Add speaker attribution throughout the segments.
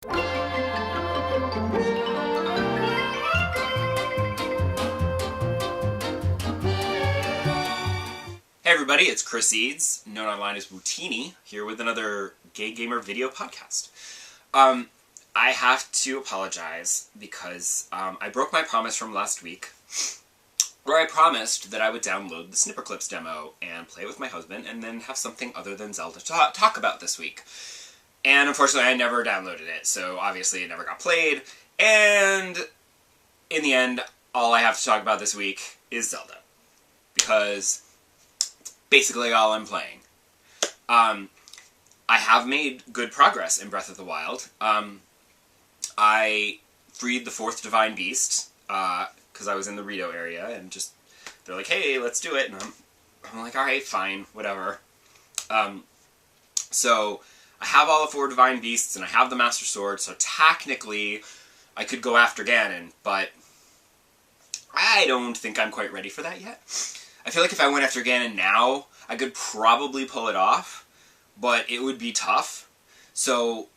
Speaker 1: Hey everybody, it's Chris Eads, known online as Wootini, here with another Gay Gamer video podcast. I have to apologize because I broke my promise from last week, where I promised that I would download the Snipper Clips demo and play with my husband and then have something other than Zelda to talk about this week. And unfortunately I never downloaded it, so obviously it never got played, and in the end, all I have to talk about this week is Zelda. Because basically all I'm playing. I have made good progress in Breath of the Wild. I freed the 4th Divine Beast, because I was in the Rito area, and just, they're like, hey, let's do it, and I'm like, alright, fine, whatever. So, I have all the 4 Divine Beasts, and I have the Master Sword, so technically, I could go after Ganon, but I don't think I'm quite ready for that yet. I feel like if I went after Ganon now, I could probably pull it off, but it would be tough. So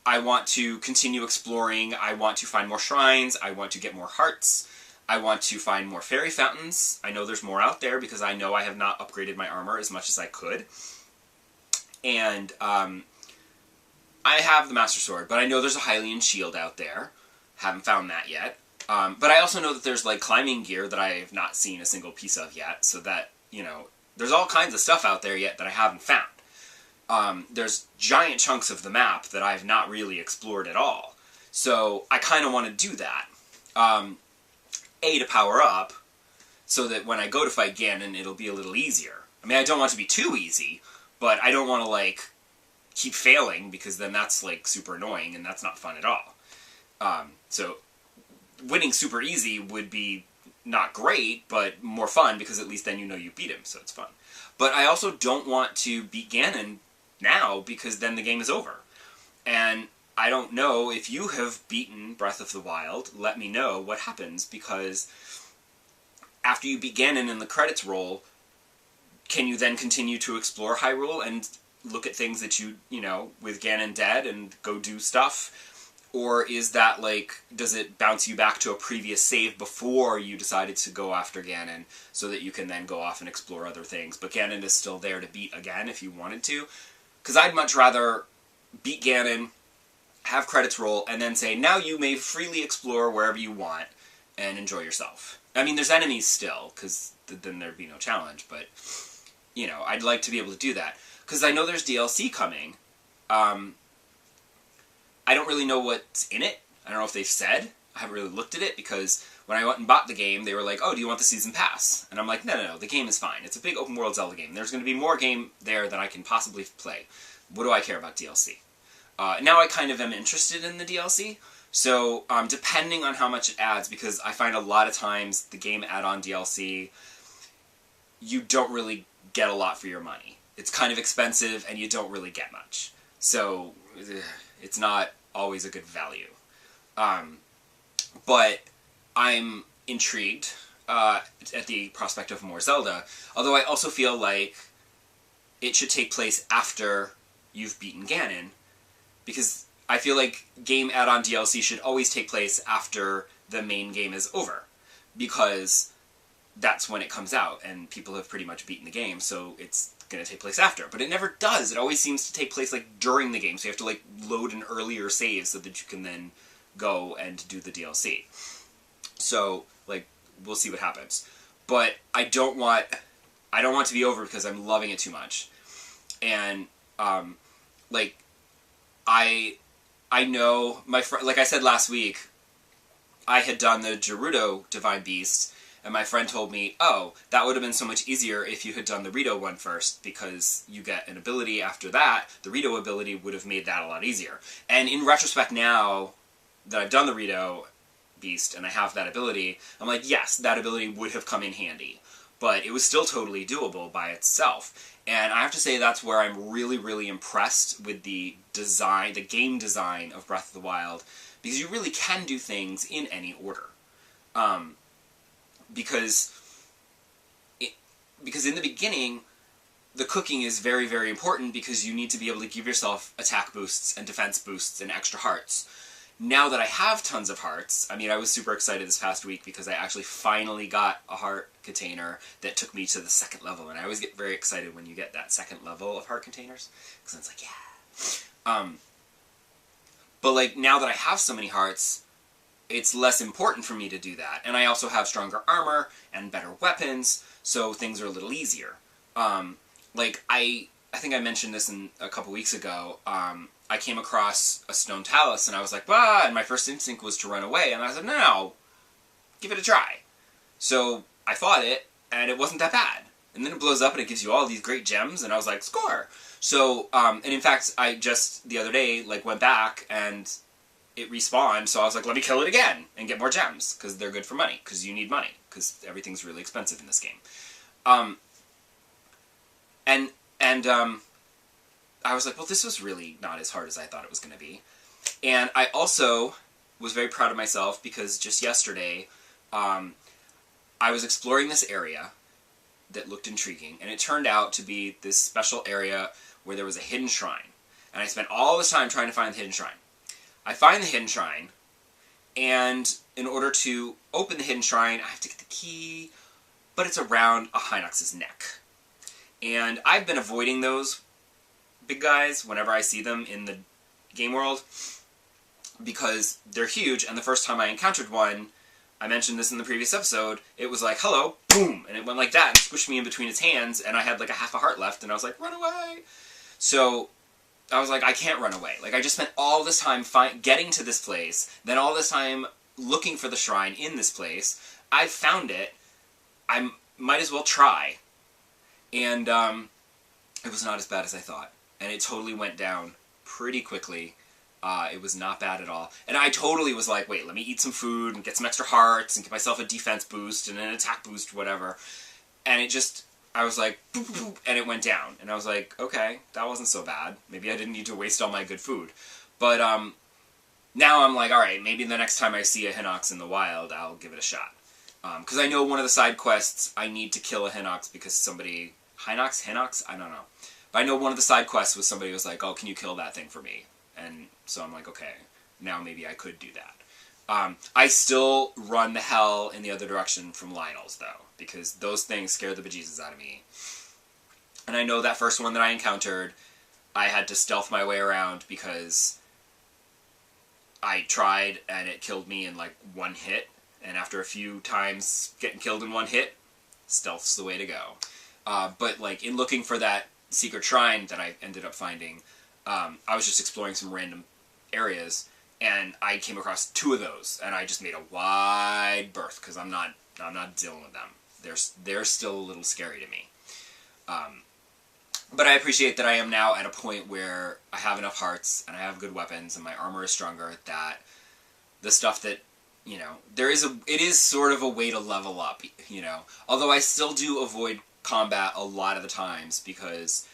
Speaker 1: I want to continue exploring, I want to find more shrines, I want to get more hearts, I want to find more fairy fountains. I know there's more out there because I know I have not upgraded my armor as much as I could. And I have the Master Sword, but I know there's a Hylian shield out there. Haven't found that yet. But I also know that there's, like, climbing gear that I have not seen a single piece of yet, so that, you know, there's all kinds of stuff out there yet that I haven't found. There's giant chunks of the map that I've not really explored at all. So I kind of want to do that. A, to power up, so that when I go to fight Ganon, it'll be a little easier. I mean, I don't want it to be too easy, but I don't want to, like, keep failing, because then that's, like, super annoying, and that's not fun at all. So winning super easy would be not great, but more fun, because at least then you know you beat him, so it's fun. But I also don't want to beat Ganon now, because then the game is over. And I don't know if you have beaten Breath of the Wild. Let me know what happens, because after you beat Ganon and the credits roll, can you then continue to explore Hyrule and look at things that you know, with Ganon dead, and go do stuff? Or is that, like, does it bounce you back to a previous save before you decided to go after Ganon, so that you can then go off and explore other things? But Ganon is still there to beat again if you wanted to. Because I'd much rather beat Ganon, have credits roll, and then say, now you may freely explore wherever you want, and enjoy yourself. I mean, there's enemies still, because then there'd be no challenge, but, you know, I'd like to be able to do that. Because I know there's DLC coming. I don't really know what's in it. I don't know if they've said. I haven't really looked at it, because when I went and bought the game, they were like, oh, do you want the Season Pass? And I'm like, no, the game is fine. It's a big open-world Zelda game. There's going to be more game there than I can possibly play. What do I care about DLC? Now I kind of am interested in the DLC, so depending on how much it adds, because I find a lot of times the game add-on DLC, you don't really get a lot for your money. It's kind of expensive, and you don't really get much. So it's not always a good value. But I'm intrigued at the prospect of more Zelda, although I also feel like it should take place after you've beaten Ganon, because I feel like game add-on DLC should always take place after the main game is over, because that's when it comes out, and people have pretty much beaten the game, so it's going to take place after. But it never does. It always seems to take place, like, during the game, so you have to, like, load an earlier save so that you can then go and do the DLC. So, like, we'll see what happens. But I don't want to be over, because I'm loving it too much. And, like, I know, my friend, like I said last week, I had done the Gerudo Divine Beast, and my friend told me, oh, that would have been so much easier if you had done the Rito one first, because you get an ability after that. The Rito ability would have made that a lot easier. And in retrospect now that I've done the Rito Beast and I have that ability, I'm like, yes, that ability would have come in handy. But it was still totally doable by itself. And I have to say that's where I'm really, really impressed with the design, the game design of Breath of the Wild, because you really can do things in any order. Because in the beginning, the cooking is very, very important because you need to be able to give yourself attack boosts and defense boosts and extra hearts. Now that I have tons of hearts, I mean, I was super excited this past week because I actually finally got a heart container that took me to the 2nd level, and I always get very excited when you get that 2nd level of heart containers, because it's like, yeah. But, like, now that I have so many hearts, it's less important for me to do that, and I also have stronger armor and better weapons, so things are a little easier. Like, I think I mentioned this a couple weeks ago, I came across a stone talus, and I was like, bah, and my first instinct was to run away, and I said, no, give it a try. So I fought it, and it wasn't that bad. And then it blows up, and it gives you all these great gems, and I was like, score! So, and in fact, I just, the other day, like, went back, and it respawned, so I was like, let me kill it again, and get more gems, because they're good for money, because you need money, because everything's really expensive in this game. I was like, well, this was really not as hard as I thought it was going to be. And I also was very proud of myself because just yesterday, I was exploring this area that looked intriguing, and it turned out to be this special area where there was a hidden shrine. And I spent all this time trying to find the hidden shrine. I find the hidden shrine, and in order to open the hidden shrine, I have to get the key, but it's around a Hinox's neck. And I've been avoiding those big guys whenever I see them in the game world because they're huge, and the first time I encountered one, I mentioned this in the previous episode, it was like, hello, boom, and it went like that and squished me in between its hands, and I had like a half a heart left, and I was like, run away! So I was like, I can't run away. Like, I just spent all this time getting to this place, then all this time looking for the shrine in this place. I found it. I might as well try. And it was not as bad as I thought. And it totally went down pretty quickly. It was not bad at all. And I totally was like, wait, let me eat some food and get some extra hearts and get myself a defense boost and an attack boost, whatever. And it just, I was like, boop, boop, boop, and it went down. And I was like, okay, that wasn't so bad. Maybe I didn't need to waste all my good food. But now I'm like, alright, maybe the next time I see a Hinox in the wild, I'll give it a shot. Because I know one of the side quests, I need to kill a Hinox because somebody... Hinox? I don't know. But I know one of the side quests was somebody was like, oh, can you kill that thing for me? And so I'm like, okay, now maybe I could do that. I still run the hell in the other direction from Lionel's, though, because those things scare the bejesus out of me. And I know that first one that I encountered, I had to stealth my way around because I tried and it killed me in like one hit. And after a few times getting killed in one hit, stealth's the way to go. But like in looking for that secret shrine that I ended up finding, I was just exploring some random areas, and I came across 2 of those, and I just made a wide berth because I'm not dealing with them. They're still a little scary to me. But I appreciate that I am now at a point where I have enough hearts and I have good weapons and my armor is stronger. That the stuff that, you know, it is sort of a way to level up, you know. Although I still do avoid combat a lot of the times because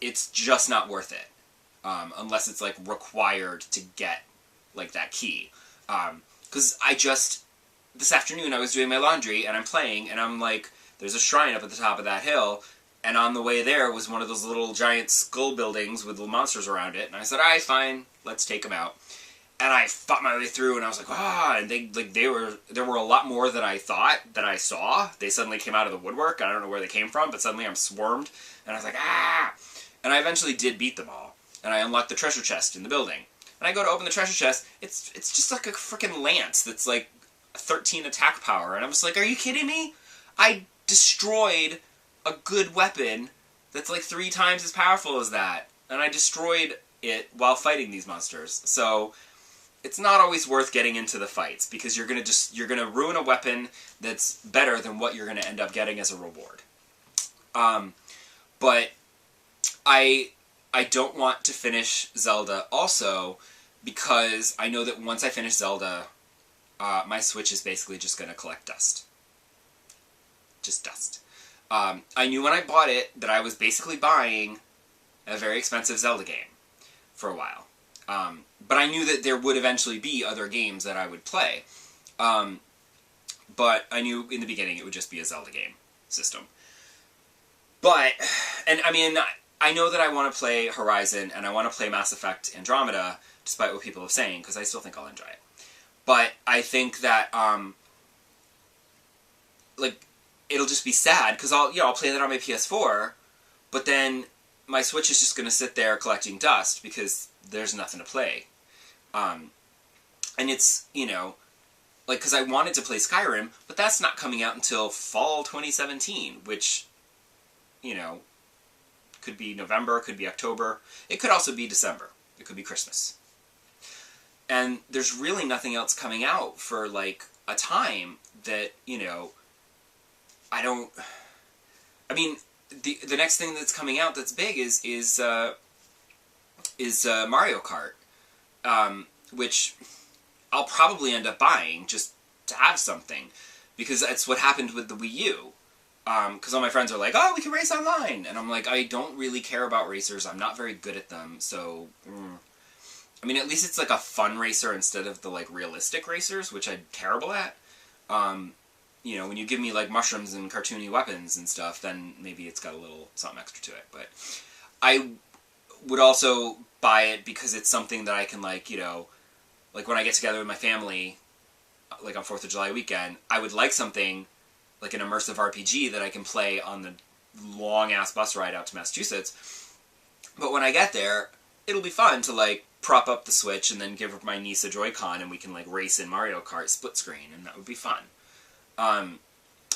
Speaker 1: it's just not worth it. Unless it's like required to get like that key. Because this afternoon I was doing my laundry and I'm playing and I'm like, there's a shrine up at the top of that hill, and on the way there was one of those little giant skull buildings with little monsters around it, and I said, alright, fine, let's take them out. And I fought my way through, and I was like, and there were a lot more than I thought that I saw. They suddenly came out of the woodwork. I don't know where they came from, but suddenly I'm swarmed, and I was like, And I eventually did beat them all, and I unlocked the treasure chest in the building. And I go to open the treasure chest, it's just like a freaking lance that's like 13 attack power, and I'm just like, are you kidding me? I destroyed a good weapon that's like 3 times as powerful as that, and I destroyed it while fighting these monsters. So it's not always worth getting into the fights, because you're gonna ruin a weapon that's better than what you're gonna end up getting as a reward. But I don't want to finish Zelda also, because I know that once I finish Zelda, my Switch is basically just gonna collect dust. Just dust. I knew when I bought it that I was basically buying a very expensive Zelda game for a while. But I knew that there would eventually be other games that I would play. But I knew in the beginning it would just be a Zelda game system. But, and I mean, I know that I want to play Horizon, and I want to play Mass Effect Andromeda, despite what people are saying, because I still think I'll enjoy it. But I think that, like, it'll just be sad, because I'll play that on my PS4, but then my Switch is just going to sit there collecting dust, because there's nothing to play. And it's, like, because I wanted to play Skyrim, but that's not coming out until fall 2017, which, could be November, could be October. It could also be December. It could be Christmas. And there's really nothing else coming out for, like, a time that, I don't... I mean, the next thing that's coming out that's big is Mario Kart, which I'll probably end up buying just to have something, because that's what happened with the Wii U. Because all my friends are like, oh, we can race online! And I'm like, I don't really care about racers, I'm not very good at them, so... I mean, at least it's like a fun racer instead of the, like, realistic racers, which I'm terrible at. When you give me, like, mushrooms and cartoony weapons and stuff, then maybe it's got a little something extra to it. But I would also buy it because it's something that I can, like, like when I get together with my family, like on 4th of July weekend, I would like something like an immersive RPG that I can play on the long-ass bus ride out to Massachusetts. But when I get there, it'll be fun to, like, prop up the Switch and then give my niece a Joy-Con and we can, like, race in Mario Kart split screen, and that would be fun.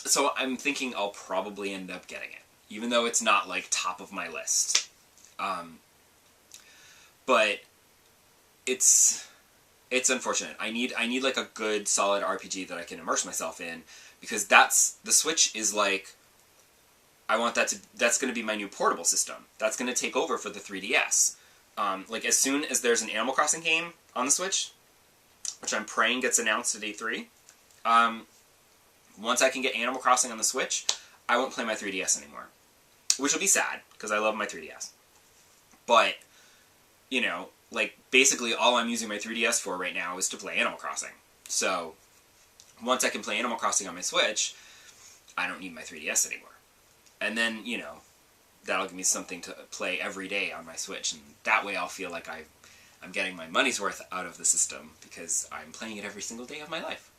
Speaker 1: So I'm thinking I'll probably end up getting it, even though it's not, like, top of my list. But it's unfortunate. I need like a good solid RPG that I can immerse myself in, because the Switch is like, I want that's going to be my new portable system. That's going to take over for the 3DS. Like, as soon as there's an Animal Crossing game on the Switch, which I'm praying gets announced at E3, once I can get Animal Crossing on the Switch, I won't play my 3DS anymore. Which will be sad, because I love my 3DS. But, like, basically all I'm using my 3DS for right now is to play Animal Crossing. So, once I can play Animal Crossing on my Switch, I don't need my 3DS anymore. And then, that'll give me something to play every day on my Switch, and that way I'll feel like I'm getting my money's worth out of the system, because I'm playing it every single day of my life.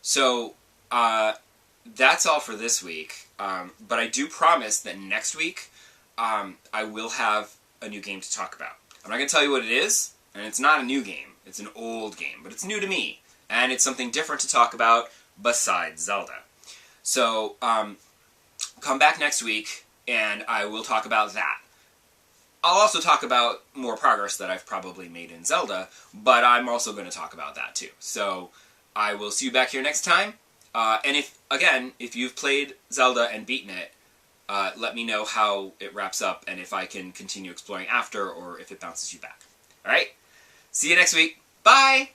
Speaker 1: So, that's all for this week, but I do promise that next week, I will have a new game to talk about. I'm not going to tell you what it is, and it's not a new game, it's an old game, but it's new to me, and it's something different to talk about besides Zelda. So, come back next week, and I will talk about that. I'll also talk about more progress that I've probably made in Zelda, but I'm also going to talk about that too. So, I will see you back here next time. And if you've played Zelda and beaten it, let me know how it wraps up, and if I can continue exploring after, or if it bounces you back. Alright? See you next week. Bye!